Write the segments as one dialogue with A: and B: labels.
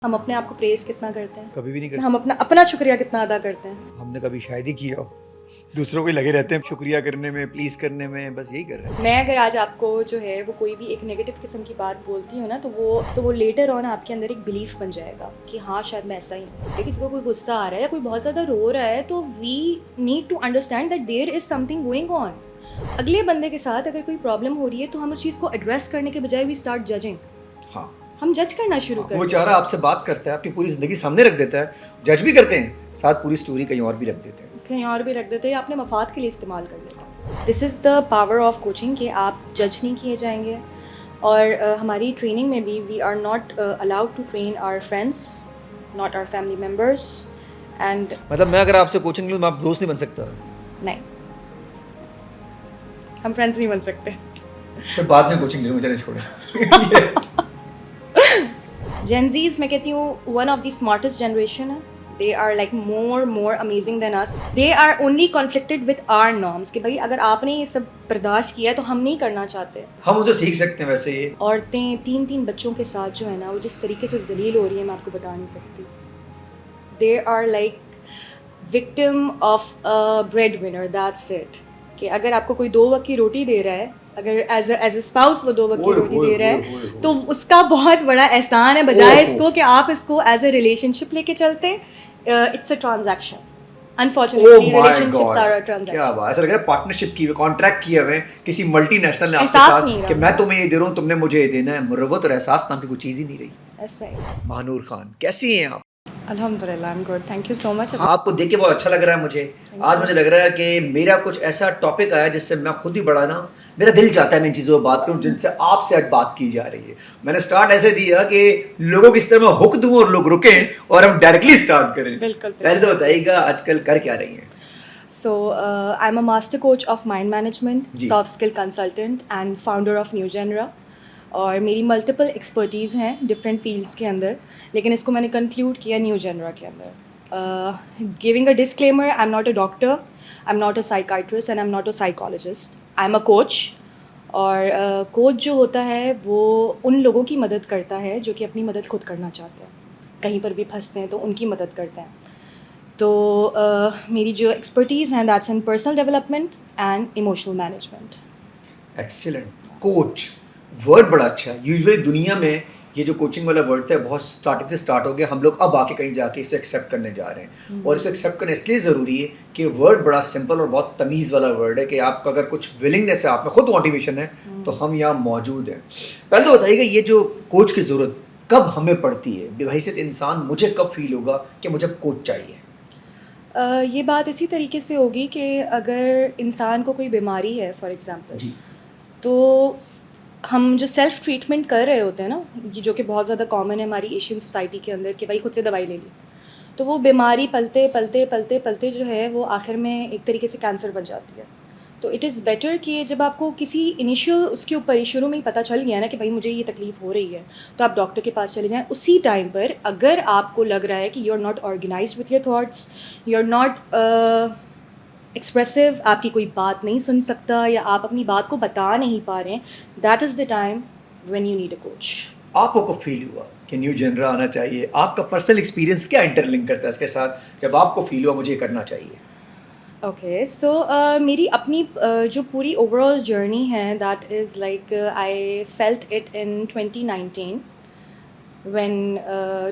A: ہم اپنے آپ کو پریز کتنا کرتے ہیں؟
B: کبھی بھی نہیں کرتے.
A: ہم اپنا شکریہ کتنا ادا کرتے ہیں؟
B: ہم نے کبھی شاید ہی کیا ہو. دوسروں کو ہی لگے رہتے ہیں شکریہ کرنے میں, پلیز کرنے میں, بس یہی کر رہے ہیں.
A: میں اگر آج آپ کو جو ہے وہ کوئی بھی ایک نیگیٹو قسم کی بات بولتی ہوں نا, تو وہ لیٹر آن آپ کے اندر ایک بلیف بن جائے گا کہ ہاں شاید میں ایسا ہی ہوں. کسی کو کوئی غصہ آ رہا ہے یا کوئی بہت زیادہ رو رہا ہے تو we need to understand that there is something going on. اگلے بندے کے ساتھ اگر کوئی پرابلم ہو رہی ہے تو ہم اس چیز کو ایڈریس کرنے کے بجائے وی اسٹارٹ ججنگ.
B: ہاں,
A: ہم جج کرنا شروع کر
B: وہ
A: دیتے
B: چارہ آپ سے بات کرتا ہے, اپنی پوری زندگی سامنے رکھ دیتا ہے, جج بھی کرتے ہیں, ساتھ پوری سٹوری کہیں اور بھی رکھ دیتے ہیں.
A: کہیں اور بھی رکھ دیتے ہیں یا اپنے مفاد کے لیے استعمال کر لیتے ہیں. دس is the power of coaching کہ آپ جج نہیں کیے جائیں گے. اور ہماری ٹریننگ میں بھی we are not allowed to train our friends, not our family members. And
B: مطلب میں اگر آپ سے کوچنگ لوں, میں آپ دوست نہیں بن سکتا؟
A: نہیں, ہم فرینڈس نہیں بن سکتے.
B: پھر بعد میں کوچنگ لوں, مجھے چھوڑے.
A: جین زیز میں کہتی ہوں one of the smartest generation ہے. They are like more amazing than us. They are only conflicted with our norms کہ بھائی اگر آپ نے یہ سب برداشت کیا تو ہم نہیں کرنا چاہتے.
B: ہم ان سے سیکھ سکتے ہیں. ویسے یہ
A: عورتیں 3 بچوں کے ساتھ جو ہے نا, وہ جس طریقے سے ذلیل ہو رہی ہیں میں آپ کو بتا نہیں سکتی. They are like victim of breadwinner, that's it. کہ اگر آپ کو کوئی 2 وقت کی روٹی دے رہا ہے, اگر ایز اے اسپاؤس وہ 2 وقت کی روٹی دے رہا ہے تو اس کا بہت بڑا احسان ہے, بجائے اس کو کہ آپ اس کو ایز اے ریلیشن شپ لے کے چلتے. It's a transaction. Unfortunately relationships are a transaction.
B: کیا بات, ایسا لگ رہا ہے پارٹنرشپ کی ہوئی, کانٹریکٹ کیے ہوئے کسی ملٹی نیشنل نے آپ کے
A: احساس
B: ساتھ
A: نہیں رہا
B: کہ میں تمہیں یہ دے رہا ہوں, تم نے مجھے یہ دینا ہے. مروت اور احساس نام کی کوئی چیز ہی نہیں رہی.
A: ایسا ہی.
B: مہنور خان, کیسی ہیں آپ؟
A: الحمد للہ I am good, thank you so much.
B: آپ کو دیکھ کے بہت اچھا لگ رہا ہے مجھے. آج مجھے لگ رہا ہے کہ میرا کچھ ایسا ٹاپک آیا جس سے میں خود بھی بڑا نا, میرا دل چاہتا ہے میں ان چیزوں پر بات کروں جن سے آپ سے آج بات کی جا رہی ہے. میں نے سٹارٹ ایسے دیا کہ لوگوں کی اس طرح میں حک دوں اور لوگ رکیں اور ہم ڈائریکٹلی سٹارٹ کریں.
A: بالکل.
B: پہلے تو بتائیے گا آج کل کر کیا رہی ہیں؟
A: So I'm a master coach of mind management, soft skill consultant and founder of New Genre. اور میری ملٹیپل ایکسپرٹیز ہیں ڈفرینٹ فیلڈس کے اندر, لیکن اس کو میں نے کنکلوڈ کیا نیو جنرا کے اندر. Giving a disclaimer, I am not a doctor, I am not a psychiatrist and I am not a psychologist. I am a coach. اور کوچ جو ہوتا ہے وہ ان لوگوں کی مدد کرتا ہے جو کہ اپنی مدد خود کرنا چاہتے ہیں, کہیں پر بھی پھنستے ہیں تو ان کی مدد کرتے ہیں. تو میری جو ایکسپرٹیز ہیں that's in personal development and emotional management.
B: Excellent. Coach word بڑا اچھا ہے. یوزلی دنیا میں یہ جو کوچنگ والا ورڈ تھا بہت اسٹارٹنگ سے اسٹارٹ ہو گیا, ہم لوگ اب آ کے کہیں جا کے اس کو ایکسیپٹ کرنے جا رہے ہیں. اور اس کو ایکسیپٹ کرنا اس لیے ضروری ہے کہ ورڈ بڑا سمپل اور بہت تمیز والا ورڈ ہے, کہ آپ کا اگر کچھ ولنگنیس ہے, آپ میں خود موٹیویشن ہے, تو ہم یہاں موجود ہیں. پہلے تو بتائیے گا یہ جو کوچ کی ضرورت کب ہمیں پڑتی ہے؟ بحیثیت انسان مجھے کب فیل ہوگا کہ مجھے کوچ چاہیے؟
A: یہ بات اسی طریقے سے ہوگی کہ اگر انسان کو کوئی بیماری ہے فار ایگزامپل, تو ہم جو سیلف ٹریٹمنٹ کر رہے ہوتے ہیں نا, جو کہ بہت زیادہ کامن ہے ہماری ایشین سوسائٹی کے اندر, کہ بھائی خود سے دوائی لے لی, تو وہ بیماری پلتے پلتے پلتے پلتے جو ہے وہ آخر میں ایک طریقے سے کینسر بن جاتی ہے. تو اٹ از بیٹر کہ جب آپ کو کسی انیشیل اس کے اوپر شروع میں ہی پتہ چل گیا نا کہ بھائی مجھے یہ تکلیف ہو رہی ہے, تو آپ ڈاکٹر کے پاس چلے جائیں. اسی ٹائم پر اگر آپ کو لگ رہا ہے کہ you are not organized with your thoughts, you are not expressive, آپ کی کوئی بات نہیں سن سکتا یا آپ اپنی بات کو بتا نہیں پا رہے ہیں, that is the time when you need a coach.
B: آپ کو فیل ہوا کہ نیو جنرا آنا چاہیے؟ آپ کا پرسنل ایکسپیرینس کیا انٹر لنک کرتا ہے اس کے ساتھ جب آپ کو فیل ہوا مجھے یہ کرنا چاہیے؟
A: اوکے, سو میری اپنی جو پوری اوور آل جرنی ہے that is like I felt it in 2019 when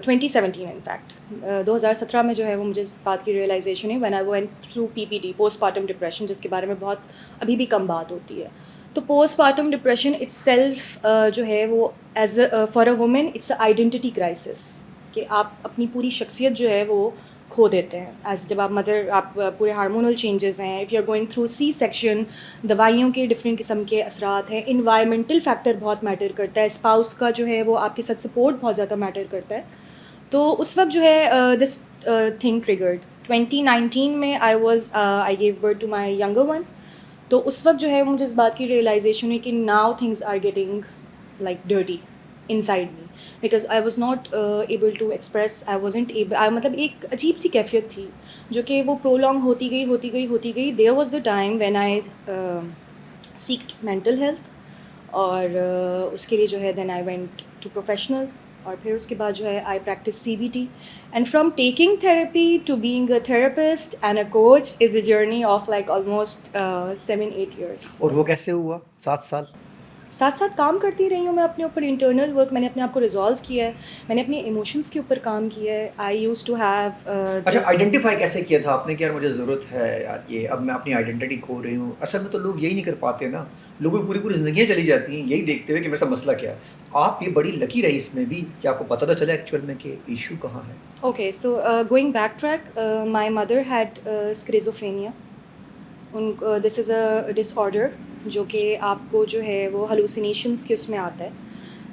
A: 2017 in fact 2017 میں جو ہے وہ مجھے اس بات کی ریئلائزیشن ہے when I went through PPD, post partum depression, جس کے بارے میں بہت ابھی بھی کم بات ہوتی ہے. تو postpartum depression itself جو ہے وہ as a for a woman it's a identity crisis, کہ آپ اپنی پوری شخصیت جو ہے وہ کھو دیتے ہیں ایز جب آپ مدر, آپ پورے ہارمونل چینجز ہیں, if you are going through C section, دوائیوں کے ڈفرینٹ قسم کے اثرات ہیں, انوائرمنٹل فیکٹر بہت میٹر کرتا ہے, اسپاؤس کا جو ہے وہ آپ کے ساتھ سپورٹ بہت زیادہ میٹر کرتا ہے. تو اس وقت جو ہے دس تھنگ ٹریگرڈ 2019 میں. I gave birth to my younger one. تو اس وقت جو ہے مجھے اس بات کی ریئلائزیشن ہوئی کہ now things are getting like dirty inside me, because I was not able to express, I wasn't able, مطلب ایک عجیب سی کیفیت تھی جو کہ وہ پرولونگ ہوتی گئی. There was the time when I seeked mental health, اور اس کے لیے جو ہے then I went to professional. اور پھر اس کے بعد جو ہے I practice CBT. And from taking therapy to being a therapist and a coach is a journey of like almost 7-8 years.
B: اور وہ کیسے ہوا 7 سال؟
A: ساتھ ساتھ کام کرتی رہی ہوں میں اپنے اوپر انٹرنل ورک. میں نے اپنے آپ کو ریزالو کیا ہے, میں نے اپنے ایموشنس کے اوپر کام کیا ہے. آئی یوز ٹو ہیو
B: اچھا آئیڈینٹیفائی کیسے کیا تھا آپ نے کہ یار مجھے ضرورت ہے یار یہ اب میں اپنی آئیڈینٹی کھو رہی ہوں؟ اصل میں تو لوگ یہی نہیں کر پاتے نا, لوگوں کی پوری زندگیاں چلی جاتی ہیں یہی دیکھتے ہوئے کہ میرے ساتھ مسئلہ کیا ہے. آپ یہ بڑی لکی رہی اس میں بھی کہ آپ کو پتہ تو چلا ایکچوئل میں کہ ایشو کہاں ہے.
A: Okay, so going back track, my mother had schizophrenia. This is a disorder جو کہ آپ کو جو ہے وہ ہلوسینیشنس کے اس میں آتا ہے.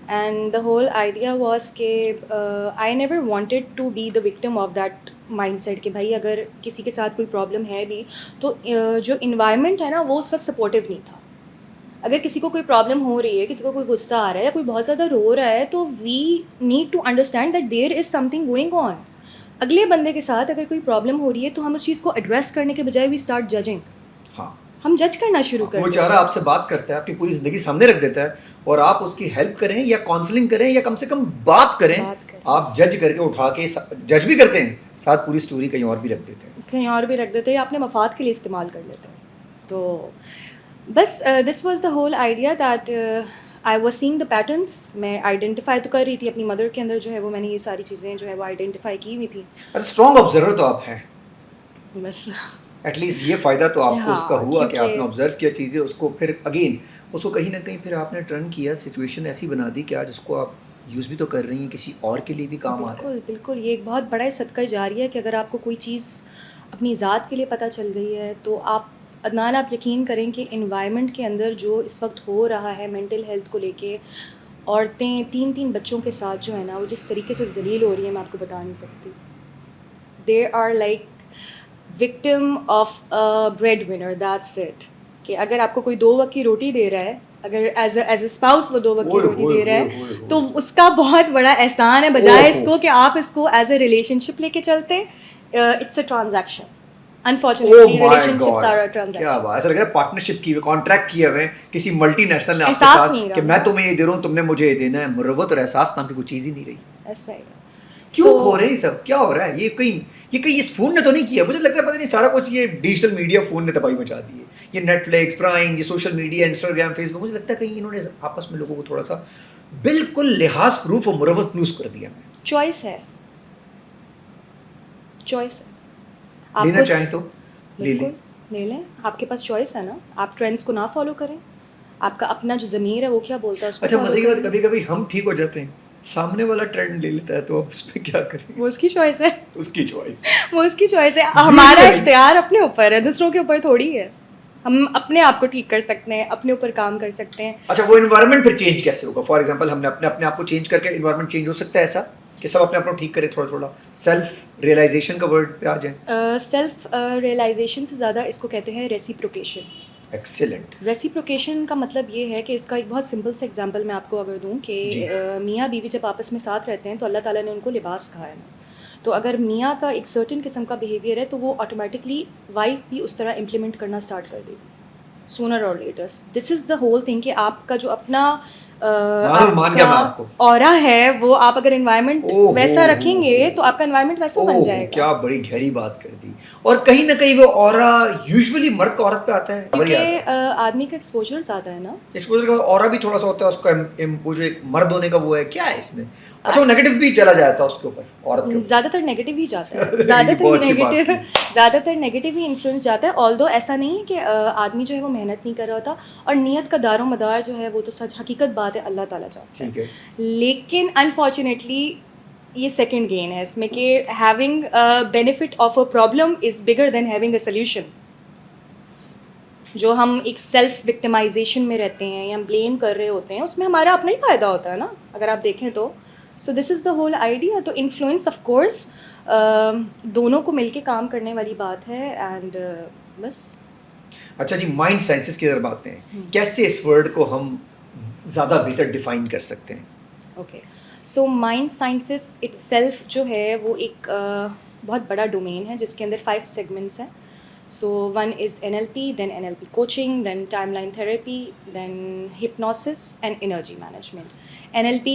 A: And the whole idea was کہ I never wanted to be the victim of that mindset کہ بھائی اگر کسی کے ساتھ کوئی پرابلم ہے بھی تو جو انوائرمنٹ ہے نا وہ اس وقت سپورٹیو نہیں تھا. اگر کسی کو کوئی پرابلم ہو رہی ہے, کسی کو کوئی غصہ آ رہا ہے یا کوئی بہت زیادہ رو رہا ہے, تو we need to understand that there is something going on. اگلے بندے کے ساتھ اگر کوئی پرابلم ہو رہی ہے تو ہم اس چیز کو ایڈریس کرنے کے بجائے وی اسٹارٹ ججنگ.
B: ہاں,
A: ہم جج کرنا شروع کر
B: وہ
A: دیتے
B: بیچارہ آپ سے بات کرتا ہے, اپنی پوری زندگی سامنے رکھ دیتا ہے, اور آپ اس کی ہیلپ کریں یا کاؤنسلنگ کریں یا کم سے کم بات کریں, آپ جج کر کے اٹھا کے جج بھی کرتے ہیں, ساتھ پوری سٹوری کہیں اور بھی رکھ دیتے ہیں,
A: کہیں اور بھی رکھ دیتے ہیں, اپنے مفاد کے لیے استعمال کر لیتے ہیں. تو بس this was the whole idea that I was seeing the patterns. میں آئیڈینٹیفائی تو کر رہی تھی اپنی مدر کے اندر, جو ہے وہ میں نے یہ ساری چیزیں جو ہے وہ آئیڈینٹیفائی کی ہوئی تھی.
B: اسٹرانگ آبزرور تو آپ ہیں,
A: بس
B: ایٹ لیسٹ یہ فائدہ تو آپ کو اس کا
A: ہاں,
B: ہوا کہ آپ نے
A: کیونکہ
B: آبزرو کیا چیزیں, اس کو پھر اگین اس کو کہیں نہ کہیں پھر آپ نے ٹرن کیا, سچویشن ایسی بنا دی کہ آج اس کو آپ یوز بھی تو کر رہی ہیں, کسی اور کے لیے بھی کام آ رہا ہے.
A: بالکل بالکل, یہ ایک بہت بڑا صدقہ جاریہ ہے کہ اگر آپ کو کوئی چیز اپنی ذات کے لیے پتہ چل گئی ہے تو آپ عدنان آپ یقین کریں کہ انوائرمنٹ کے اندر جو اس وقت ہو رہا ہے مینٹل ہیلتھ کو لے کے, عورتیں 3 بچوں کے ساتھ جو ہے نا وہ جس طریقے سے ذلیل ہو رہی ہیں میں آپ کو بتا نہیں سکتی. They are like victim of breadwinner, that's it. کہ اگر آپ کو کوئی 2 وقت کی روٹی دے رہا ہے, اگر ایز اے اسپاؤس وہ 2 وقت کی روٹی دے رہا ہے تو اس کا بہت بڑا احسان ہے, بجائے اس کو کہ آپ اس کو ایز اے ریلیشن شپ لے کے چلتے. It's a transaction. Unfortunately relationships are a transaction.
B: کیا بات, ایسا لگ رہا ہے پارٹنرشپ کی ہوئی, کانٹریکٹ کیے ہوئے کسی ملٹی نیشنل نے آپ کے
A: احساس نہیں
B: ساتھ کہ
A: رہا
B: میں تمہیں یہ دے رہا ہوں, تم نے مجھے یہ دینا ہے. مروت اور احساس نام کی کوئی چیز ہی نہیں رہی.
A: ایسا ہی.
B: کیوں کھو رہے ہیں سب, کیا ہو رہا ہے؟ یہ کہیں اس فون نے تو نہیں کیا, مجھے لگتا ہے پتہ نہیں سارا کچھ یہ ڈیجیٹل میڈیا فون نے تباہی مچا دی ہے. یہ نیٹ فلکس, پرائم, یہ سوشل میڈیا, انسٹاگرام, فیس بک, مجھے لگتا ہے کہیں انہوں نے آپس میں لوگوں کو تھوڑا سا بالکل لحاظ پروف اور مروت پلوس کر دیا.
A: چوائس ہے, چوائس ہے.
B: لینا چاہیں تو لے لیں,
A: لے لیں, آپ کے پاس چوائس ہے نا. آپ ٹرینڈس کو نہ فالو کریں, آپ کا اپنا جو ضمیر ہے وہ کیا بولتا ہے اس کو.
B: اچھا مزے کی بات, کبھی کبھی ہم ٹھیک ہو جاتے ہیں, سامنے والا ٹرینڈ لے لیتا ہے, تو اب اس میں کیا کریں؟
A: وہ اس کی چوائس ہے,
B: اس کی چوائس,
A: وہ اس کی چوائس ہے. ہمارا اختیار اپنے اوپر ہے, دوسروں کے اوپر تھوڑی ہے. ہم اپنے آپ کو ٹھیک کر سکتے ہیں, اپنے اوپر کام کر سکتے ہیں.
B: اچھا وہ انوائرمنٹ پھر چینج کیسے ہوگا؟ فار ایگزامپل ہم نے اپنے آپ کو چینج کر کے انوائرمنٹ چینج ہو سکتا ہے ایسا کہ سب اپنے آپ کو ٹھیک کرے تھوڑا تھوڑا؟ سیلف ریئلائزیشن کا ورڈ پہ آ جائیں.
A: سیلف ریئلائزیشن سے زیادہ اس کو کہتے ہیں ریسیپروکیشن.
B: ایکسیلنٹ.
A: ریسیپروکیشن کا مطلب یہ ہے کہ اس کا ایک بہت سمپل سے ایگزامپل میں آپ کو اگر دوں کہ میاں بیوی جب آپس میں ساتھ رہتے ہیں تو اللہ تعالیٰ نے ان کو لباس کہا ہے نا. تو اگر میاں کا ایک سرٹن قسم کا بیہیویئر ہے تو وہ آٹومیٹکلی وائف بھی اس طرح امپلیمنٹ کرنا اسٹارٹ کر دے گی sooner or later. This is the whole thing کہ آپ کا جو اپنا اورا ہے وہ آپ اگر انوائرمنٹ ویسا رکھیں گے تو آپ کا انوائرمنٹ ویسا بن جائے گا.
B: کیا بڑی گہری بات کر دی. اور کہیں نہ کہیں وہ اورا یوزولی مرد کا عورت پہ آتا ہے,
A: کیونکہ آدمی کا ایکسپوجر زیادہ ہے نا.
B: ایکسپوجر کا اورا بھی تھوڑا سا ہوتا ہے اس کا, وہ جو ایک مرد ہونے کا وہ ہے, کیا ہے اس میں. اچھا وہ نیگیٹو بھی چلا جاتا ہے اس کے اوپر, عورت کے اوپر
A: زیادہ تر نیگیٹو ہی جاتا ہے, زیادہ تر نیگیٹو ہی انفلوئنس جاتا ہے. آلدو ایسا نہیں ہے کہ آدمی جو ہے وہ محنت نہیں کر رہا ہوتا, اور نیت کا دار و مدار جو ہے وہ تو سچ حقیقت بات ہے اللہ تعالیٰ چاہتا ہے. لیکن انفارچونیٹلی یہ سیکنڈ گین ہے اس میں کہ having benefit of a problem is bigger than having a solution. جو ہم ایک سیلف وکٹمائزیشن میں رہتے ہیں یا ہم بلیم کر رہے ہوتے ہیں, اس میں ہمارا اپنا ہی فائدہ ہوتا ہے نا اگر آپ دیکھیں تو. سو دس از دا ہول آئیڈیا. تو انفلوئنس آف کورس دونوں کو مل کے کام کرنے والی بات ہے, اینڈ بس.
B: اچھا جی, مائنڈ سائنسز کی طرف آتے ہیں, کیسے اس ورڈ کو ہم زیادہ بہتر ڈیفائن کر سکتے ہیں؟
A: Okay, so mind sciences it self جو ہے وہ ایک بہت بڑا ڈومین ہے جس کے اندر 5 سیگمنٹس ہیں. So one is NLP, then NLP coaching, then timeline therapy, then hypnosis and energy management. NLP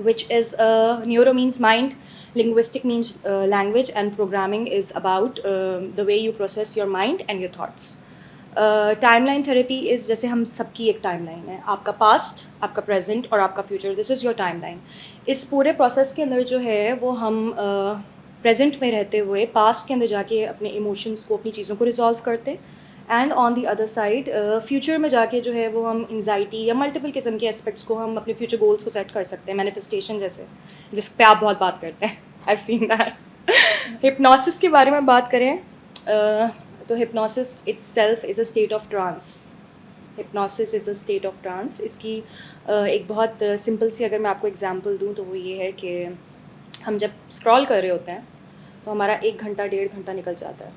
A: which is neuro means mind, linguistic means language, and programming is about the way you process your mind and your thoughts. Time line therapy is جیسے ہم سب کی ایک time line ہے, آپ کا past, آپ کا present اور آپ کا future, this is your timeline. اس پورے پروسیس کے اندر جو ہے وہ ہم پریزنٹ میں رہتے ہوئے پاسٹ کے اندر جا کے اپنے ایموشنس کو, اپنی چیزوں کو ریزالو کرتے, and on the other side future میں جا کے جو ہے وہ ہم انزائٹی یا ملٹیپل قسم کے اسپیکٹس کو ہم اپنے فیوچر گولس کو سیٹ کر سکتے ہیں, مینیفیسٹیشن جیسے, جس پہ آپ بہت بات کرتے ہیں. I have seen that. Hypnosis کے بارے میں بات کریں تو hypnosis itself is a state of trance. Hypnosis is a state of trance. اس کی ایک بہت سمپل سی اگر میں آپ کو ایگزامپل دوں تو وہ یہ ہے کہ ہم جب اسکرول کر رہے ہوتے ہیں تو ہمارا 1 گھنٹہ 1.5 گھنٹہ نکل جاتا ہے,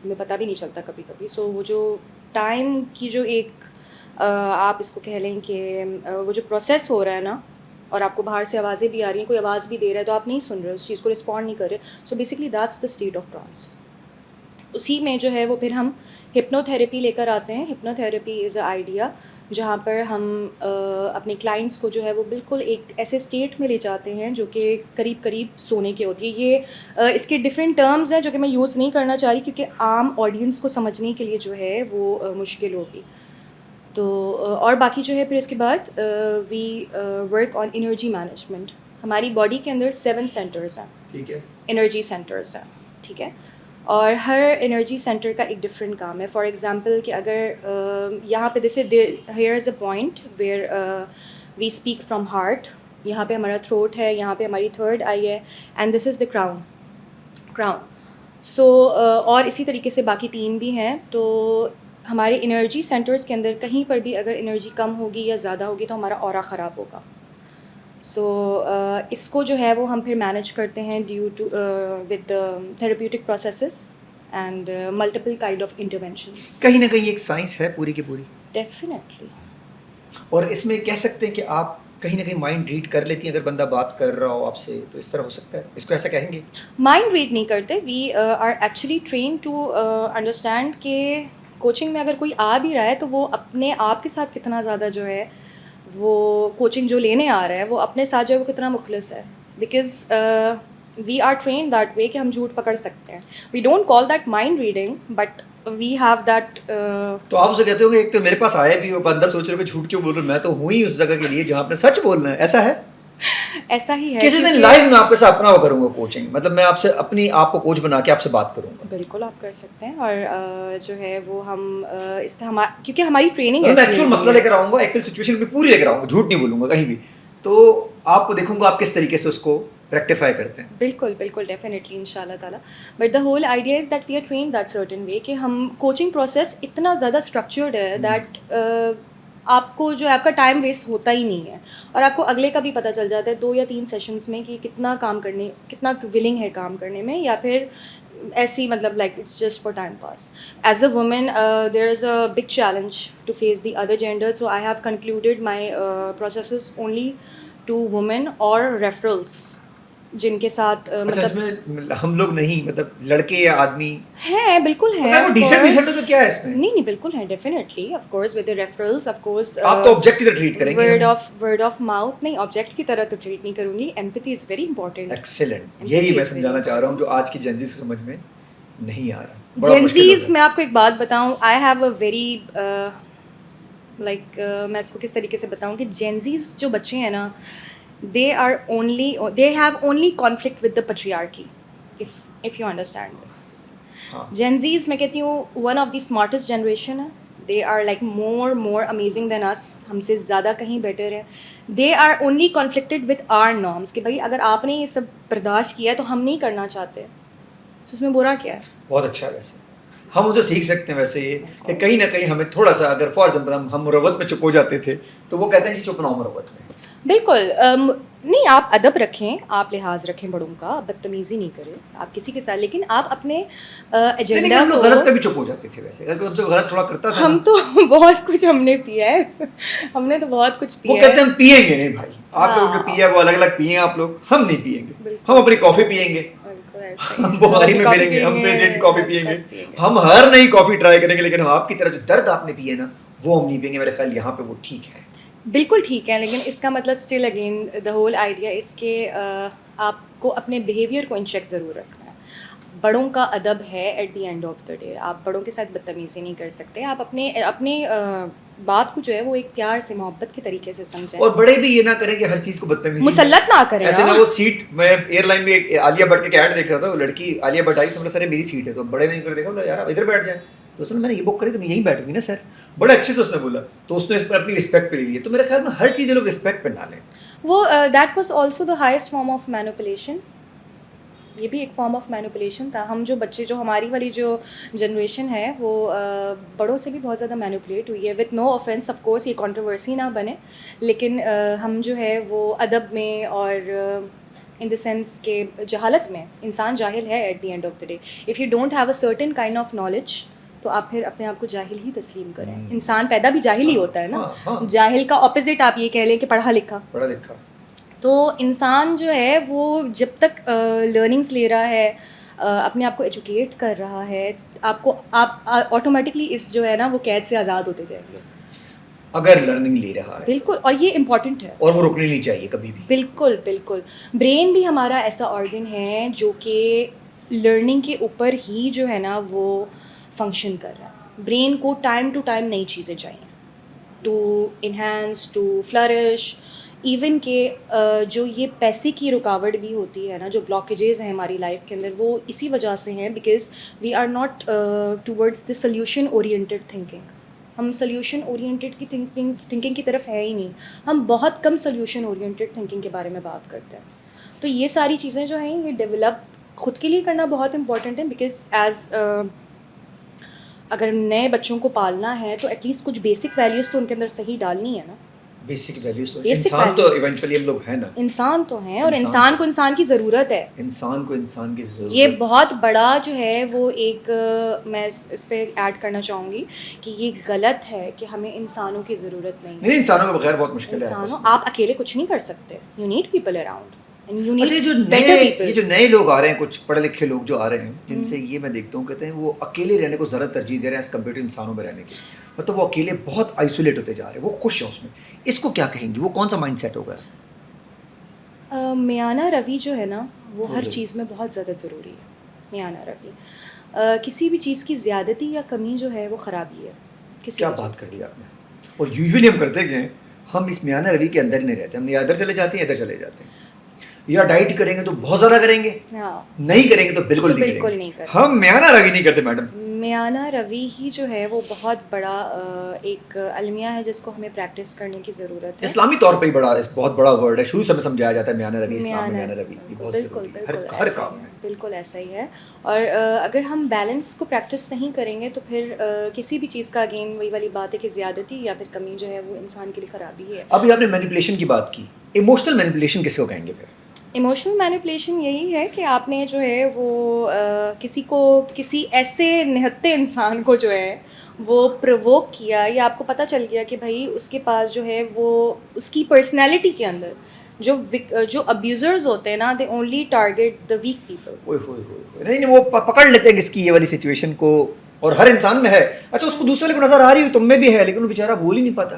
A: ہمیں پتہ بھی نہیں چلتا کبھی کبھی. سو وہ جو ٹائم کی جو ایک آپ اس کو کہہ لیں کہ وہ جو پروسیس ہو رہا ہے نا, اور آپ کو باہر سے آوازیں بھی آ رہی ہیں, کوئی آواز بھی دے رہا ہے تو آپ نہیں سن رہے, اس چیز کو رسپونڈ نہیں کر رہے. So basically that's the state of trance. اسی میں جو ہے وہ پھر ہم ہپنو تھیراپی لے کر آتے ہیں. ہپنو تھیراپی از اے آئیڈیا جہاں پر ہم اپنے کلائنٹس کو جو ہے وہ بالکل ایک ایسے اسٹیٹ میں لے جاتے ہیں جو کہ قریب قریب سونے کی ہوتی ہے. یہ اس کے ڈفرینٹ ٹرمز ہیں جو کہ میں یوز نہیں کرنا چاہ رہی کیونکہ عام آڈینس کو سمجھنے کے لیے جو ہے وہ مشکل ہوگی. تو اور باقی جو ہے پھر اس کے بعد we work on energy management. ہماری باڈی کے اندر 7 سینٹرز ہیں,
B: ٹھیک ہے,
A: انرجی سینٹرز ہیں, ٹھیک ہے, اور ہر انرجی سینٹر کا ایک ڈفرینٹ کام ہے. فار ایگزامپل کہ اگر یہاں پہ جیسے here is a point where we speak from heart, یہاں پہ ہمارا تھروٹ ہے, یہاں پہ ہماری تھرڈ آئی ہے, and this is the crown. سو اور اسی طریقے سے باقی 3 بھی ہیں. تو ہمارے انرجی سینٹرز کے اندر کہیں پر بھی اگر انرجی کم ہوگی یا زیادہ ہوگی تو ہمارا اورا خراب ہوگا. سو اس کو جو ہے وہ ہم پھر مینیج کرتے ہیں due to with therapeutic processes and multiple kind of interventions.
B: کہیں نہ کہیں ایک سائنس ہے پوری کی پوری,
A: ڈیفینیٹلی.
B: اور اس میں کہہ سکتے ہیں کہ آپ کہیں نہ کہیں مائنڈ ریڈ کر لیتی ہیں. اگر بندہ بات کر رہا ہو آپ سے تو اس طرح ہو سکتا ہے, اس کو ایسا کہیں گے؟
A: مائنڈ ریڈ نہیں کرتے, we are actually train to understand کہ کوچنگ میں اگر کوئی آ بھی رہا ہے تو وہ اپنے آپ کے ساتھ کتنا زیادہ جو ہے وہ کوچنگ جو لینے آ رہا ہے وہ اپنے ساتھ جو ہے وہ کتنا مخلص ہے. Because we are train that way کہ ہم جھوٹ پکڑ سکتے ہیں. We don't call that mind reading but we have that.
B: تو آپ اسے کہتے ہو کہ ایک تو میرے پاس آیا بھی ہو, اندر سوچ رہے ہو کہ جھوٹ کیوں بول رہا ہوں, میں تو ہوں ہی اس جگہ کے لیے جہاں آپ نے سچ بولنا ہے. ایسا ہے,
A: ایسا ہی ہے.
B: کسی دن لائیو میں آپ کے ساتھ اپنا وہ کروں گا کوچنگ, مطلب میں آپ سے اپنی آپ کو کوچ بنا کے آپ سے بات کروں گا.
A: بالکل آپ کر سکتے ہیں. اور جو ہے وہ ہم کیونکہ ہماری ٹریننگ
B: میں ایکچوئل مسئلہ لے کر آؤں گا, ایکچوئل سچویشن بھی پوری لے کر آؤں گا, جھوٹ نہیں بولوں گا کہیں بھی. تو آپ کو دیکھوں گا آپ کس طریقے سے اس کو ریکٹیفائی کرتے ہیں.
A: بالکل بالکل ڈیفینیٹلی ان شاء اللہ تعالیٰ. But the whole idea is that we are train that certain way کہ ہم کوچنگ پروسیس اتنا زیادہ اسٹرکچرڈ ہے دیٹ آپ کو جو آپ کا ٹائم ویسٹ ہوتا ہی نہیں ہے, اور آپ کو اگلے کا بھی پتہ چل جاتا ہے 2 یا 3 سیشنس میں کہ کتنا کام کرنے, کتنا ولنگ ہے کام کرنے میں, یا پھر ایسی مطلب like it's just for time pass. As a woman there is a big challenge to face the other gender. So I have concluded my processes only to woman اور ریفرلس جن کے ساتھ
B: اس میں ہم لوگ نہیں, مطلب لڑکے یا آدمی
A: ہیں, بالکل ہیں.
B: اگر وہ ڈیسنٹ تو کیا ہے اس میں؟
A: نہیں بالکل ہے, definitely of course with referrals of course.
B: آپ تو آبجیکٹ کی طرح ٹریٹ کریں گے.
A: ورڈ آف ماؤتھ نہیں, آبجیکٹ کی طرح تو ٹریٹ نہیں کروں گی. Empathy is very important.
B: Excellent, یہی میں سمجھانا چاہ رہا ہوں جو آج کی جنزیز کو سمجھ میں نہیں آ رہا.
A: جنزیز میں آپ کو ایک بات بتاؤں, I have a very like میں اس کو کس طریقے سے بتاؤں کہ جنزیز جو بچے ہیں نا, they have only conflict with the patriarchy, if you understand this. Gen Z's میں کہتی ہوں one of the smartest generation ہے. they are like more amazing than us, ہم سے زیادہ کہیں بیٹر ہیں. they are only conflicted with our norms کہ بھائی اگر آپ نے یہ سب برداشت کیا ہے تو ہم نہیں کرنا چاہتے, تو اس میں برا کیا ہے. بہت
B: اچھا ہے ویسے, ہم اسے سیکھ سکتے ہیں ویسے یہ کہ کہیں نہ کہیں ہمیں تھوڑا سا, اگر فار ایگزامپل ہم مروت میں چپ ہو جاتے تھے تو وہ کہتے ہیں جی چپ نہ ہو مروت میں.
A: بالکل نہیں, آپ ادب رکھیں, آپ لحاظ رکھیں بڑوں کا, بدتمیزی نہیں کریں آپ کسی کے ساتھ, لیکن آپ اپنے ایجنڈا
B: کو غلط پہ بھی چپ ہو جاتے تھے ویسے, اگر ہم سے غلط تھوڑا کرتا تھا.
A: ہم تو بہت کچھ ہم نے پیا ہے, ہم نے تو بہت کچھ پیا ہے.
B: وہ کہتے ہیں ہم پیئیں گے نہیں بھائی, آپ لوگ جو پیا وہ الگ الگ پیئیں آپ لوگ, ہم نہیں پیئیں گے, ہم اپنی کافی پیئیں گے, بخاری میں ملیں گے, ہم پریزیڈنٹ کی کافی پیئیں گے, ہم ہر نئی کافی ٹرائی کریں گے, لیکن آپ کی طرح جو درد آپ نے پیے نا وہ ہم نہیں پئیں گے. میرے خیال یہاں پہ وہ ٹھیک ہے,
A: بالکل ٹھیک ہے, لیکن اس کا مطلب still again the whole idea اس کے آپ کو اپنے بیہیویئر کو ان چیک ضرور رکھنا ہے. بڑوں کا ادب ہے at the end of the day, آپ بڑوں کے ساتھ بدتمیزی نہیں کر سکتے. آپ اپنے بات کو جو ہے وہ ایک پیار سے محبت کے طریقے سے سمجھیں,
B: اور بڑے بھی یہ نہ کریں کہ ہر چیز کو بدتمیزی
A: مسلط نہ کریں.
B: ایسے نہ وہ سیٹ, میں ایئر لائن میں عالیہ بھٹ کے ایڈ دیکھ رہا تھا, وہ لڑکی عالیہ بھٹ آئی, سمجھا سر میری سیٹ ہے, تو بڑے نے کر دیکھا بولا یار آپ ادھر بیٹھ جائیں, تو اس نے میں نے یہ بک کری تو میں یہیں بیٹھوں گی نا سر, بڑے اچھے سے اس نے بولا, تو اس نے اس پر اپنی رسپیکٹ پہ لے لی ہے. تو میرے خیال میں ہر چیز لوگ رسپیکٹ پہ نہ لیں.
A: وہ that was also the highest form of manipulation, یہ بھی ایک فارم آف مینوپولیشن تھا. ہم جو بچے, جو ہماری والی جو جنریشن ہے وہ بڑوں سے بھی بہت زیادہ مینوپولیٹ ہوئی ہے, with know offence of course, یہ کنٹروورسی نہ بنے, لیکن ہم جو ہے وہ ادب میں اور ان دا سینس کہ جہالت میں, انسان جاہل ہے at the end of the day. If you don't have a certain kind of knowledge تو آپ پھر اپنے آپ کو جاہل ہی تسلیم کریں. انسان پیدا بھی جاہل ہی ہوتا ہے نا, جاہل کا اپوزٹ آپ یہ کہہ لیں کہ پڑھا لکھا. تو انسان جو ہے وہ جب تک لرننگس لے رہا ہے, اپنے آپ کو ایجوکیٹ کر رہا ہے, آپ آٹومیٹکلی اس جو ہے نا وہ قید سے آزاد ہوتے جائیں گے
B: اگر لرننگ لے رہا ہے.
A: بالکل, اور یہ امپورٹنٹ ہے,
B: اور وہ رکنی نہیں چاہیے کبھی بھی.
A: بالکل بالکل. برین بھی ہمارا ایسا آرگن ہے جو کہ لرننگ کے اوپر ہی جو ہے نا وہ فنکشن کر رہا ہے. برین کو ٹائم ٹو ٹائم نئی چیزیں چاہیے to enhance, to flourish. Even کہ جو یہ پیسے کی رکاوٹ بھی ہوتی ہے نا, جو بلاکیجز ہیں ہماری لائف کے اندر, وہ اسی وجہ سے ہیں because we are not towards the solution oriented thinking. ہم سلیوشن اورینٹیڈ کی تھنکنگ کی طرف ہے ہی نہیں, ہم بہت کم سلیوشن اورینٹیڈ تھنکنگ کے بارے میں بات کرتے ہیں. تو یہ ساری چیزیں جو ہیں یہ ڈیولپ خود کے لیے کرنا بہت امپورٹنٹ ہے, بیکاز ایز اگر نئے بچوں کو پالنا ہے تو ایٹ لیسٹ کچھ بیسک ویلیوز تو ان کے اندر صحیح ڈالنی ہے نا.
B: بیسک ویلیوز تو انسان تو ایونچولی ہم لوگ ہیں نا,
A: انسان تو ہیں, اور انسان کو انسان کی ضرورت ہے,
B: انسان کو انسان کی ضرورت.
A: یہ بہت بڑا جو ہے وہ ایک, میں اس پہ ایڈ کرنا چاہوں گی کہ یہ غلط ہے کہ ہمیں انسانوں کی ضرورت نہیں ہے.
B: نہیں, انسانوں کے بغیر بہت مشکل ہے.
A: انسانوں, آپ اکیلے کچھ نہیں کر سکتے, یو نیڈ پیپل اراؤنڈ.
B: اچھا, یہ جو نئے لوگ آ رہے ہیں, کچھ پڑھے لکھے لوگ جو آ رہے ہیں, جن سے یہ میں دیکھتا ہوں, کہتے ہیں وہ اکیلے رہنے کو زیادہ ترجیح دے رہے ہیں ایز کمپیئر ٹو انسانوں میں رہنے کے. مطلب وہ اکیلے بہت آئسولیٹ ہوتے جا رہے ہیں, وہ خوش ہیں اس میں. اس کو کیا کہیں گی, وہ کون سا مائنڈ سیٹ ہوگا؟
A: میانہ روی جو ہے نا وہ ہر چیز میں بہت زیادہ ضروری ہے. میانہ روی, کسی بھی چیز کی زیادتی یا کمی جو ہے وہ خرابی ہے.
B: کیا بات کر دی آپ نے. اور یوزلی ہم کرتے کیا ہیں, ہم اس میانہ روی کے اندر نہیں رہتے, ہم یا ادھر چلے جاتے ہیں ادھر چلے جاتے ہیں. یا ڈائٹ کریں گے تو بہت زیادہ کریں گے, نہیں کریں گے تو بالکل نہیں کریں گے. ہم میانہ روی نہیں کرتے میڈم.
A: میانہ روی ہی جو ہے وہ بہت بڑا ایک المیہ ہے جس کو ہمیں پریکٹس کرنے کی ضرورت ہے.
B: اسلامی طور پہ ہی بہت بڑا ورڈ ہے, شروع سے ہمیں سمجھایا جاتا ہے میانہ روی, اسلام میں میانہ روی بہت ضروری ہے ہر کام میں.
A: بالکل ایسا ہی ہے. اور اگر ہم بیلنس کو پریکٹس نہیں کریں گے تو پھر کسی بھی چیز کا, اگین وہی والی بات ہے کہ زیادتی یا پھر کمی جو ہے وہ انسان کے لیے خرابی ہے.
B: ابھی آپ نے مینیپولیشن کی بات کی, ایموشنل مینیپولیشن کس کو کہیں گے پھر؟
A: ایموشنل مینیپولیشن یہی ہے کہ آپ نے جو ہے وہ کسی ایسے نہتے انسان کو جو ہے وہ پرووک کیا, یا آپ کو پتہ چل گیا کہ بھائی اس کے پاس جو ہے وہ اس کی پرسنالٹی کے اندر جو ابیوزرز ہوتے ہیں نا, they only target the week people.
B: نہیں, وہ پکڑ لیتے ہیں اس کی یہ والی سچویشن کو, اور ہر انسان میں ہے. اچھا, اس کو دوسرے کو نظر آ رہی ہو, تم میں بھی ہے, لیکن وہ بیچارہ بول ہی نہیں پاتا.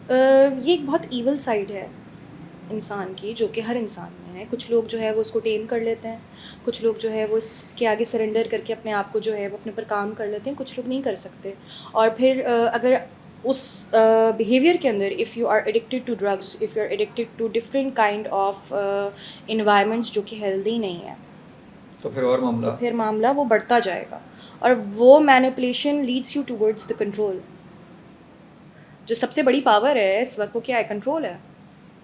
A: یہ ایک بہت ایول سائڈ ہے انسان کی, جو کہ ہر انسان میں ہے. کچھ لوگ جو ہے وہ اس کو ٹیم کر لیتے ہیں, کچھ لوگ جو ہے وہ اس کے آگے سرنڈر کر کے اپنے آپ کو جو ہے وہ اپنے پر کام کر لیتے ہیں, کچھ لوگ نہیں کر سکتے. اور پھر اگر اس بیہیویئر کے اندر if you are addicted to drugs, if you are addicted to different kind of environments جو کہ ہیلدی نہیں ہے,
B: تو پھر
A: معاملہ وہ بڑھتا جائے گا. اور وہ manipulation leads you towards the control. جو سب سے بڑی پاور ہے اس وقت وہ کیا ہے؟ کنٹرول ہے.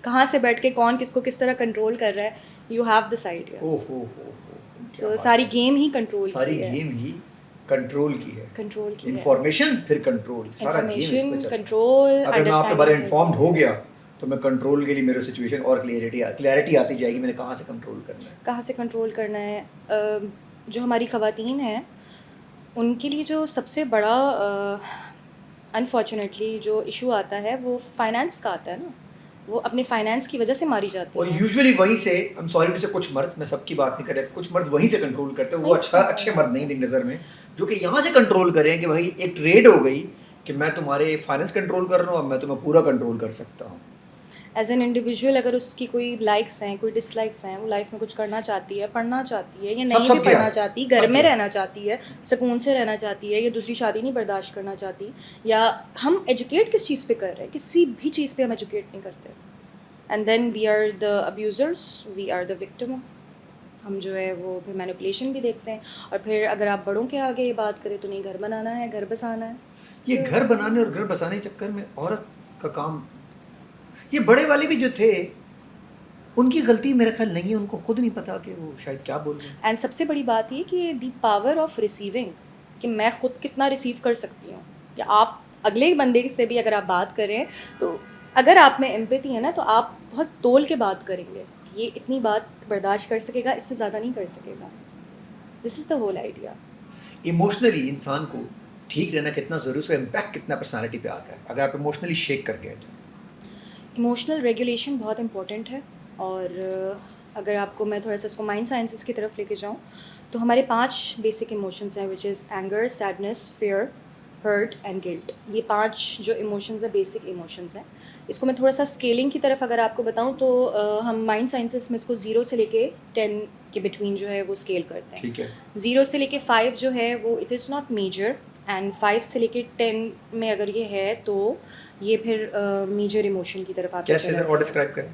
A: کہاں سے بیٹھ کے کون کس کو کس طرح کنٹرول کر رہا ہے, یو ہیو دس آئیڈیا. تو ساری گیم ہی کنٹرول کی ہے,
B: ساری گیم ہی کنٹرول کی ہے. انفارمیشن پھر کنٹرول, سارا گیم اس پہ چلتا ہے.
A: کنٹرول.
B: اگر میں آپ کے بارے میں انفارمڈ ہو گیا تو میں کنٹرول کے لیے میرے سچویشن اور کلیئرٹی آتی جائے گی, میں نے کہاں سے کنٹرول کرنا ہے.
A: جو ہماری خواتین ہیں ان کے لیے جو سب سے بڑا انفارچونیٹلی جو ایشو آتا ہے وہ فائنانس کا آتا ہے نا. وہ اپنے فائنینس کی وجہ سے ماری جاتی
B: اور
A: ہیں.
B: یوزلی وہیں سے I'm sorry to say کچھ مرد, میں سب کی بات نہیں کر رہا, کچھ مرد وہیں سے کنٹرول کرتے ہیں. وہ اچھے مرد نہیں میری نظر میں جو کہ یہاں سے کنٹرول کریں کہ بھائی ایک ٹریڈ ہو گئی کہ میں تمہارے فائنینس کنٹرول کر رہا ہوں, اب میں تمہیں پورا کنٹرول کر سکتا ہوں.
A: ایز این انڈیویجول اگر اس کی کوئی لائکس ہیں, کوئی ڈس لائکس ہیں, وہ لائف میں کچھ کرنا چاہتی ہے, پڑھنا چاہتی ہے, یا نہیں بھی پڑھنا چاہتی, گھر میں رہنا چاہتی ہے, سکون سے رہنا چاہتی ہے, یا دوسری شادی نہیں برداشت کرنا چاہتی, یا ہم ایجوکیٹ کس چیز پہ کر رہے ہیں, کسی بھی چیز پہ ہم ایجوکیٹ نہیں کرتے. And then we are the abusers, we are the victim. ہم جو ہے وہ پھر مینیپولیشن بھی دیکھتے ہیں. اور پھر اگر آپ بڑوں کے آگے یہ بات کریں تو نہیں گھر بنانا ہے, گھر بسانا ہے.
B: یہ گھر بنانے اور گھر بسانے کے چکر میں عورت کا کام, یہ بڑے والے بھی جو تھے ان کی غلطی میرا خیال نہیں ہے, ان کو خود نہیں پتا کہ وہ شاید کیا بول رہے ہیں.
A: اینڈ سب سے بڑی بات یہ کہ دی پاور آف ریسیونگ, کہ میں خود کتنا ریسیو کر سکتی ہوں, کہ آپ اگلے بندے سے بھی اگر آپ بات کریں تو اگر آپ میں ایمپیتھی ہے نا تو آپ بہت تول کے بات کریں گے, یہ اتنی بات برداشت کر سکے گا, اس سے زیادہ نہیں کر سکے گا. دس is the whole idea.
B: Emotionally انسان کو ٹھیک رہنا کتنا ضروری ہے, اس کا امپیکٹ کتنا پرسنالٹی پہ آتا ہے اگر آپ ایموشنلی شیک کر گئے تو.
A: ایموشنل ریگولیشن بہت امپورٹنٹ ہے. اور اگر آپ کو میں تھوڑا سا اس کو مائنڈ سائنسز کی طرف لے کے جاؤں تو ہمارے 5 بیسک ایموشنز ہیں, which is anger, sadness, fear, hurt and guilt. یہ 5 جو ایموشنز ہیں بیسک ایموشنز ہیں. اس کو میں تھوڑا سا اسکیلنگ کی طرف اگر آپ کو بتاؤں تو ہم مائنڈ سائنسز میں اس کو 0 سے لے کے 10 کے بٹوین جو ہے وہ اسکیل کرتے ہیں.
B: ٹھیک ہے.
A: 0 سے لے کے 5 جو ہے وہ it is not major, and 5 سے لے کے 10 میں اگر یہ ہے تو یہ پھر میجر ایموشن کی طرف آتا ہے.
B: کیسے اور ڈسکرائب کریں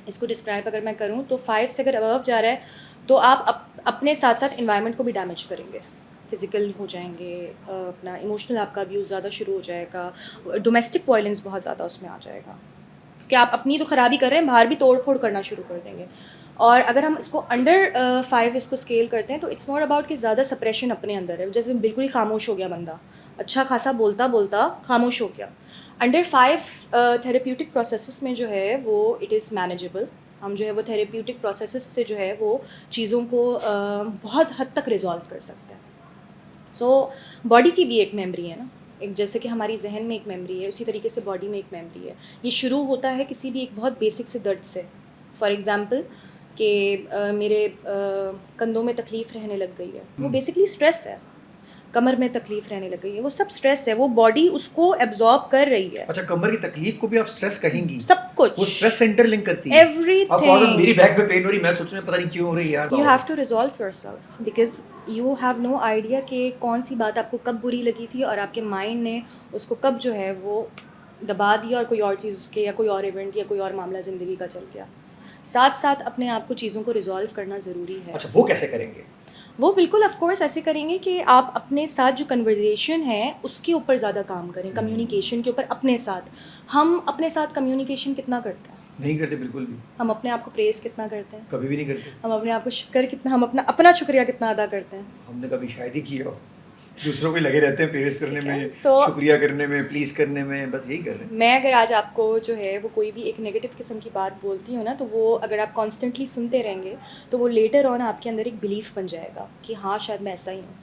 A: اس کو ڈسکرائب اگر میں کروں تو 5 سے اگر ابو جا رہا ہے تو آپ اپنے ساتھ ساتھ انوائرمنٹ کو بھی ڈیمیج کریں گے, فزیکل ہو جائیں گے, اپنا ایموشنل آپ کا ابیوز زیادہ شروع ہو جائے گا, ڈومیسٹک وائلنس بہت زیادہ اس میں آ جائے گا, کہ آپ اپنی تو خرابی کر رہے ہیں, باہر بھی توڑ پھوڑ کرنا شروع کر دیں گے. اور اگر ہم اس کو انڈر 5 اس کو اسکیل کرتے ہیں تو اٹس مور اباؤٹ کہ زیادہ سپریشن اپنے اندر ہے, جیسے بالکل ہی خاموش ہو گیا بندہ, اچھا خاصا بولتا بولتا خاموش ہو گیا. انڈر 5 تھیراپیوٹک پروسیسز میں جو ہے وہ اٹ از مینیجیبل. ہم جو ہے وہ تھیراپیوٹک پروسیسز سے جو ہے وہ چیزوں کو بہت حد تک ریزالو کر سکتے ہیں. سو باڈی کی بھی ایک میموری ہے نا, ایک جیسے کہ ہماری ذہن میں ایک میموری ہے, اسی طریقے سے باڈی میں ایک میموری ہے. یہ شروع ہوتا ہے کسی بھی ایک بہت بیسک سے درد سے. فار ایگزامپل کہ میرے کندھوں میں تکلیف رہنے لگ گئی ہے, وہ بیسکلی اسٹریس ہے. کمر میں تکلیف رہنے لگ گئی ہے, وہ سب اسٹریس ہے, وہ باڈی اس کو ایبزارب کر رہی ہے.
B: اچھا, کمر کی تکلیف کو بھی آپ اسٹریس کہیں گی؟
A: سب کچھ,
B: وہ اسٹریس سینٹر لنک کرتی ہے.
A: Every thing.
B: میری بیک میں پین ہو رہی, میں سوچ رہا ہوں پتہ نہیں کیوں ہو رہی ہے یار.
A: You have to resolve yourself because you have no idea کہ کون سی بات آپ کو کب بری لگی تھی اور آپ کے مائنڈ نے اس کو کب جو ہے وہ دبا دیا, اور کوئی اور چیز کے یا کوئی اور ایونٹ یا کوئی اور معاملہ زندگی کا چل گیا. ساتھ ساتھ اپنے آپ کو چیزوں کو ریزالو کرنا ضروری ہے.
B: اچھا, وہ کیسے کریں گے؟
A: وہ بالکل آف کورس ایسے کریں گے کہ آپ اپنے ساتھ جو کنورزیشن ہے اس کے اوپر زیادہ کام کریں, کمیونیکیشن کے اوپر اپنے ساتھ. ہم اپنے ساتھ کمیونیکیشن کتنا کرتے ہیں؟
B: نہیں کرتے بالکل بھی.
A: ہم اپنے آپ کو پریز کتنا کرتے ہیں؟
B: کبھی بھی نہیں کرتے.
A: ہم اپنے آپ کو شکر کتنا, ہم اپنا شکریہ کتنا ادا کرتے ہیں؟
B: ہم نے کبھی شاید ہی کیا ہو. دوسروں کو لگے رہتے ہیں پریز کرنے میں,
A: So,
B: شکریہ کرنے میں, پلیز کرنے میں, بس یہی کر رہے ہیں.
A: میں اگر آج آپ کو جو ہے وہ کوئی بھی ایک نیگیٹو قسم کی بات بولتی ہوں نا, تو وہ اگر آپ کانسٹنٹلی سنتے رہیں گے تو وہ لیٹر آن آپ کے اندر ایک بلیف بن جائے گا کہ ہاں شاید میں ایسا ہی ہوں.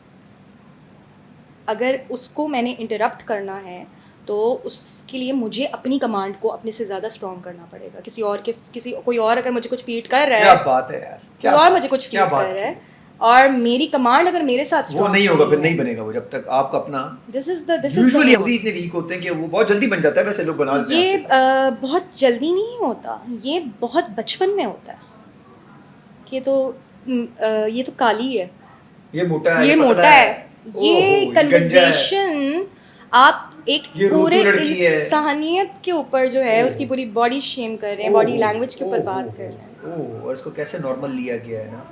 A: اگر اس کو میں نے انٹرپٹ کرنا ہے تو اس کے لیے مجھے اپنی کمانڈ کو اپنے سے زیادہ اسٹرانگ کرنا پڑے گا. کسی کوئی اور اگر مجھے کچھ فیڈ کر رہا ہے,
B: کیا بات ہے یار,
A: کوئی اور مجھے کچھ فیڈ کر رہا ہے اور میری کمانڈ اگر میرے ساتھ
B: وہ نہیں ہوگا, پھر نہیں بنے گا وہ جب تک آپ کا اپنا.
A: دس از
B: یوزلی ہم اتنے ویک ہوتے ہیں کہ وہ بہت جلدی بن جاتا ہے. ویسے لوگ بنا دیتے ہیں.
A: یہ بہت جلدی نہیں ہوتا, یہ بہت بچپن میں ہوتا ہے. یہ تو کالی ہے,
B: یہ موٹا ہے,
A: یہ موٹا ہے, یہ کنورزیشن آپ ایک پورے انسانیت کے اوپر جو ہے اس کی پوری باڈی شیم کر رہے ہیں, باڈی لینگویج کے اوپر بات کر رہے ہیں.
B: اور اس کو کیسے نارمل لیا گیا ہے نا,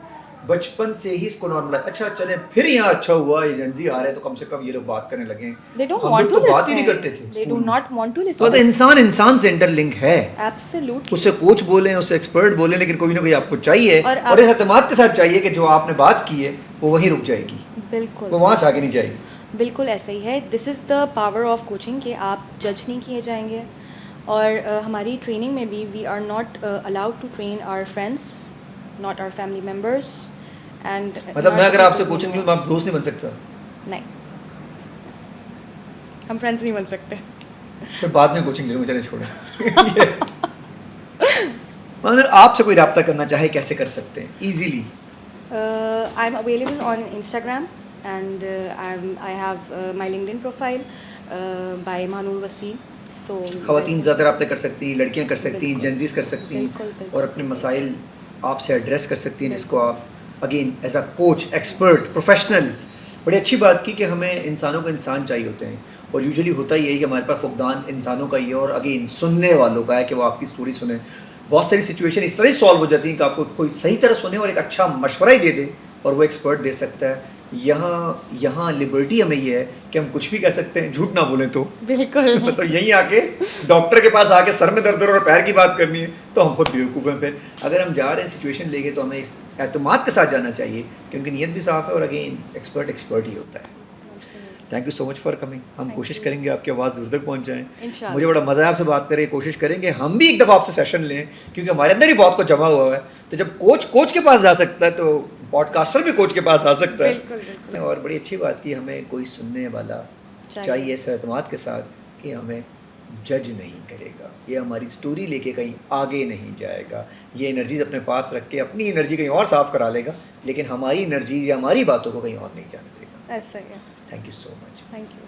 B: بچپن سے ہی اس کو نارمل. اچھا چلیں پھر یہاں اچھا ہوا یہ جنزی آ رہے ہیں تو کم سے کم یہ لوگ بات کرنے لگے.
A: They don't want to listen.
B: بات ہی نہیں کرتے تھے.
A: They do not want to listen.
B: تو انسان سے انٹر لنک ہے.
A: Absolutely.
B: اسے کوچ بولیں, اسے ایکسپرٹ بولیں, لیکن کوئی نہ کوئی آپ کو چاہیے, اور اس اعتماد کے ساتھ چاہیے کہ جو آپ نے بات کی ہے وہ وہیں رک جائے گی.
A: بالکل,
B: وہ وہاں سے آگے نہیں جائے گی.
A: بالکل ایسا ہی ہے. دس is the power of coaching کہ آپ جج نہیں کیے جائیں گے. اور ہماری ٹریننگ میں بھی we are not allowed to train our friends, not our family members. And
B: مطلب میں اگر آپ سے کوچنگ لوں تو آپ دوست نہیں بن سکتا؟
A: نہیں, ہم فرینڈس نہیں بن سکتے.
B: پھر بعد میں کوچنگ لے لوں, چلے چھوڑیں. اگر آپ سے کوئی رابطہ کرنا چاہے کیسے کر سکتے ہیں easily?
A: I'm available on Instagram and I have my LinkedIn profile by Manur Wasim. So
B: خواتین زیادہ رابطے کر سکتی ہیں, لڑکیاں کر سکتی ہیں,
A: بالکل.
B: جنزیز کر سکتی ہیں,
A: بالکل.
B: اور اپنے مسائل آپ سے ایڈریس کر سکتی ہیں, جس کو
A: بالکل.
B: آپ again as a coach, expert, professional. بڑی اچھی بات کی کہ ہمیں انسانوں کو انسان چاہیے ہوتے ہیں, اور یوزلی ہوتا ہی ہے کہ ہمارے پاس فقدان انسانوں کا ہی ہے, اور اگین سننے والوں کا ہے کہ وہ آپ کی اسٹوری سنیں. بہت ساری سچویشن اس طرح ہی سالو ہو جاتی ہیں کہ آپ کو کوئی صحیح طرح سنے اور ایک اچھا مشورہ ہی دے دے, اور وہ ایکسپرٹ دے سکتا ہے. یہاں لبرٹی ہمیں یہ ہے کہ ہم کچھ بھی کہہ سکتے ہیں, جھوٹ نہ بولیں تو.
A: بالکل.
B: مطلب یہیں آ کے ڈاکٹر کے پاس آ کے سر میں درد اور پیر کی بات کرنی ہے تو ہم خود بیوقوف ہیں. پھر اگر ہم جا رہے ہیں سچویشن لے کے تو ہمیں اس اعتماد کے ساتھ جانا چاہیے کہ ان کی نیت بھی صاف ہے, اور اگین ایکسپرٹ ہی ہوتا ہے. Thank you so much for coming. ہم کوشش کریں گے آپ کی آواز دور تک پہنچ جائیں. مجھے بڑا مزہ ہے آپ سے بات کریں, کوشش کریں گے ہم بھی ایک دفعہ آپ سے سیشن لیں, کیونکہ ہمارے اندر ہی بہت کچھ جمع ہوا ہے. تو جب کوچ کے پاس جا سکتا ہے تو پوڈ کاسٹر بھی کوچ کے پاس آ سکتا ہے. اور بڑی اچھی بات کی, ہمیں کوئی سننے والا چاہیے اس اعتماد کے ساتھ کہ ہمیں جج نہیں کرے گا, یہ ہماری سٹوری لے کے کہیں آگے نہیں جائے گا, یہ انرجیز اپنے پاس رکھ کے اپنی انرجی کہیں اور صاف کرا لے گا, لیکن ہماری انرجیز یا ہماری باتوں کو کہیں اور نہیں جانے دے گا.
A: ایسا ہی ہے.
B: Thank you so much.
A: Thank you.